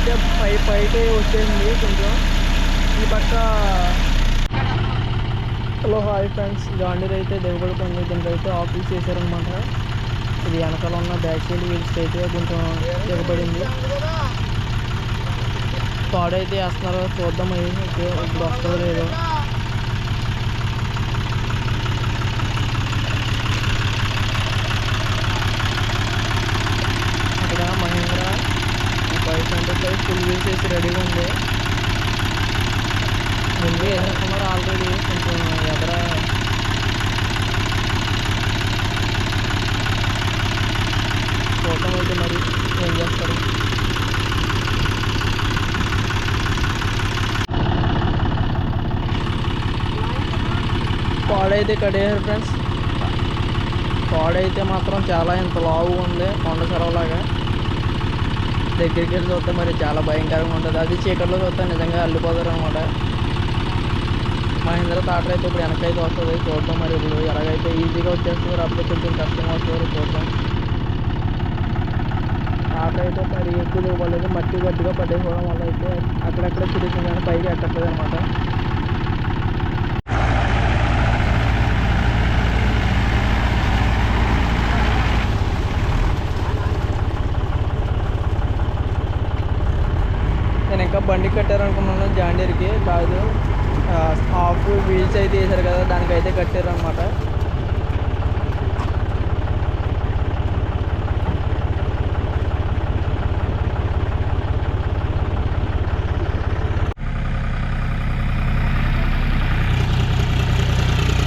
అయితే పైకి వచ్చేసింది కొంచెం ఈ పక్క. హలో హాయ్ ఫ్రెండ్స్, జాండీర్ అయితే దిగబడుతుంది. దీనికి అయితే ఆఫీస్ చేశారనమాట. ఇది వెనకాల ఉన్న బ్యాక్ సైడ్ వీల్స్ అయితే కొంచెం దిగబడింది. తాడైతే వేస్తున్నారు, చూద్దాం అయ్యి ఇప్పుడు వస్తుందో లేదో. అక్కడ మహేంద్ర 525 ఫుల్ వీల్స్ వేసి రెడీగా ఉంది. ముందు వేసేస్తున్నారు ఆల్రెడీ, కొంచెం ఎదర చూద్దాం అయితే మరి ఏం చేస్తారు. పాడైతే కడేయారు ఫ్రెండ్స్. పాడైతే మాత్రం చాలా ఇంత లావు ఉంది, కొండ చెరవలాగా. దగ్గరికి వెళ్ళి చూస్తే మరి చాలా భయంకరంగా ఉంటుంది. అది చీకట్లో చూస్తే నిజంగా అల్లిపోతారు అనమాట. మహేంద్ర తాటర్ అయితే ఇప్పుడు వెనకైతే వస్తుంది, చూద్దాం మరి ఇప్పుడు ఎలాగైతే ఈజీగా వచ్చేస్తుంది, అప్పుడు కొంచెం కష్టంగా వస్తుంది చూద్దాం. తాటర్ అయితే మరి ఎక్కువ దిగబడలేదు, మట్టి గట్టిగా పట్టేసుకోవడం వల్ల అయితే అక్కడక్కడ తిరుగుతుంది కానీ పైకి ఎక్కట్లేదు అనమాట. నేను ఇంకా బండి కట్టారనుకున్నాను, జాండీర్కి కాదు. హాఫ్ వీల్స్ అయితే వేసారు కదా, దానికైతే కట్టారు అనమాట.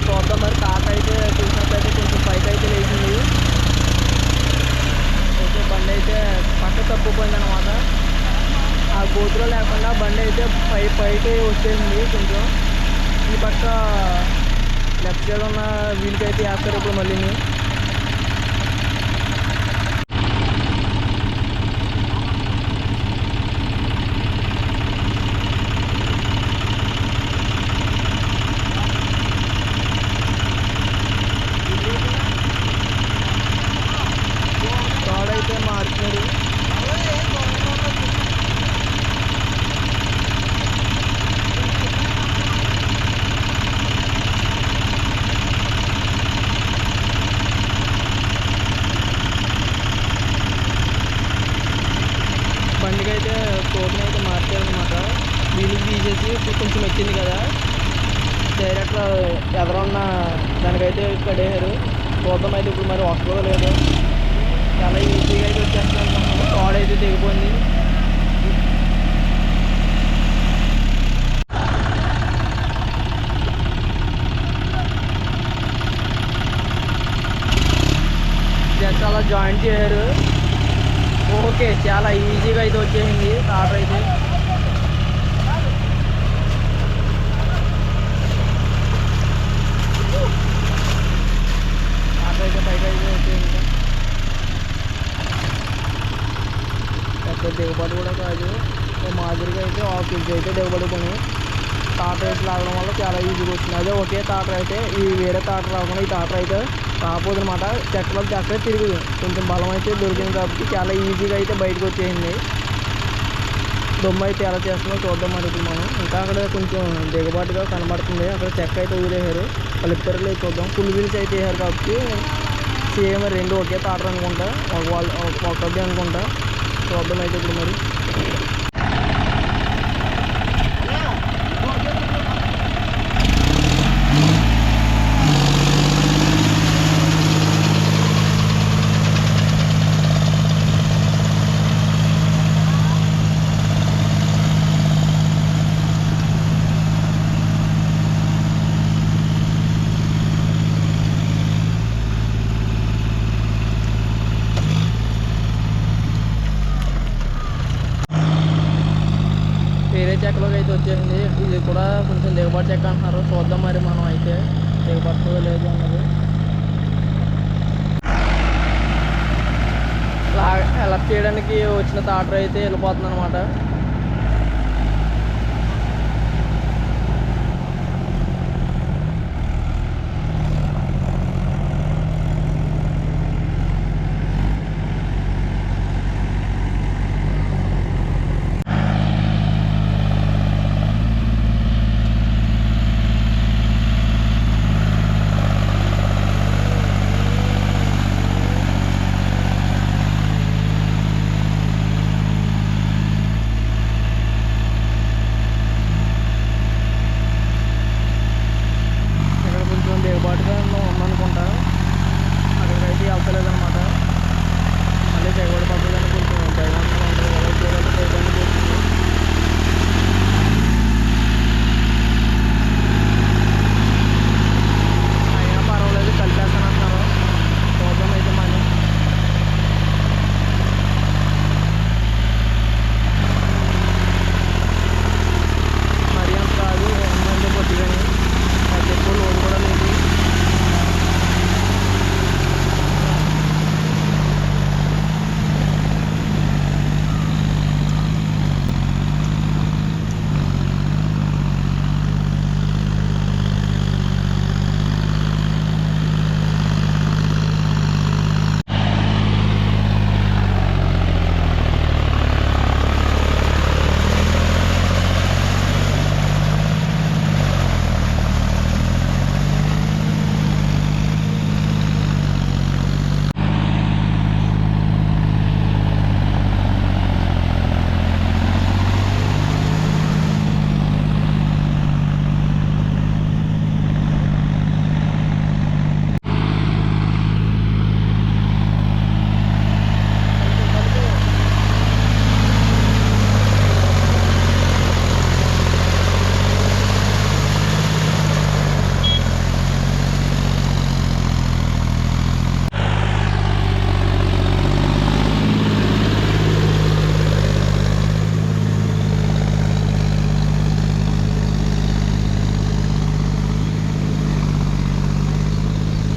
చూద్దాం మరి. తాట అయితే చూసినట్లయితే కొంచెం పైకి అయితే లేచింది. ఓకే, బండి అయితే పక్క తప్పిపోయింది అనమాట. ఆ గోతులో లేకుండా బండి అయితే పైకి వచ్చేసింది కొంచెం. ఈ పక్క లెఫ్ట్ సైడ్ ఉన్న వీల్కి అయితే వేస్తారు ఇప్పుడు మళ్ళీ. తాడైతే మారుతున్నారు. బండికి అయితే టోకెన్ అయితే మార్చారనమాట. వీలుకి తీసేసి ఇప్పుడు కొంచెం వచ్చింది కదా, డైరెక్ట్ ఎదరున్న దానికైతే కడేశారు. చూద్దాం అయితే ఇప్పుడు మరి వస్తుందో లేదో. చాలా ఈజీగా అయితే వచ్చేస్తాను అనుకుంటున్నాను. తాడైతే దిగిపోయింది. జస్ట్ అలా జాయింట్ చేశారు. ఓకే, చాలా ఈజీగా అయితే వచ్చేసింది తాటర్ అయితే. తాటర్ అయితే పైకి అయితే వచ్చేసింది. పెద్ద దిగుబడి కూడా కాదు, మాదిరిగా అయితే హాఫ్ కేజీ అయితే దిగుబడుకొని తాటర్ అయితే లాగడం వల్ల చాలా ఈజీగా వచ్చింది. అదే ఒకే తాటర్ అయితే ఈ వేరే తాటర్ రాకుండా ఈ తాటర్ అయితే రాకపోదు అనమాట. చెక్కలకు అక్కడే తిరిగి కొంచెం బలం అయితే దొరికింది కాబట్టి చాలా ఈజీగా అయితే బయటకు వచ్చేసింది. దొమ్మ అయితే ఎలా చేస్తుందో చూద్దాం మరి ఇప్పుడు మనం. ఇంకా అక్కడ కొంచెం దిగబాటుగా కనబడుతుంది, అక్కడ చెక్క అయితే వదిలేశారు. కలిపారు లేదు చూద్దాం. ఫుల్ వీల్స్ అయితే వేసారు కాబట్టి సేమ్ రెండు ఒకే తాటర్ అనుకుంటా, ఒకటి అనుకుంటా. చూద్దాం అయితే ఇప్పుడు మరి. వేరే చెక్కలోకి అయితే వచ్చేసింది. ఇది కూడా కొంచెం దిగబాటు చెక్క అంటున్నారు, చూద్దాం మరి మనం అయితే దిగబడుతుందో లేదు అన్నది. లెఫ్ట్ చేయడానికి వచ్చిన తాటర్ అయితే వెళ్ళిపోతుంది అనమాట.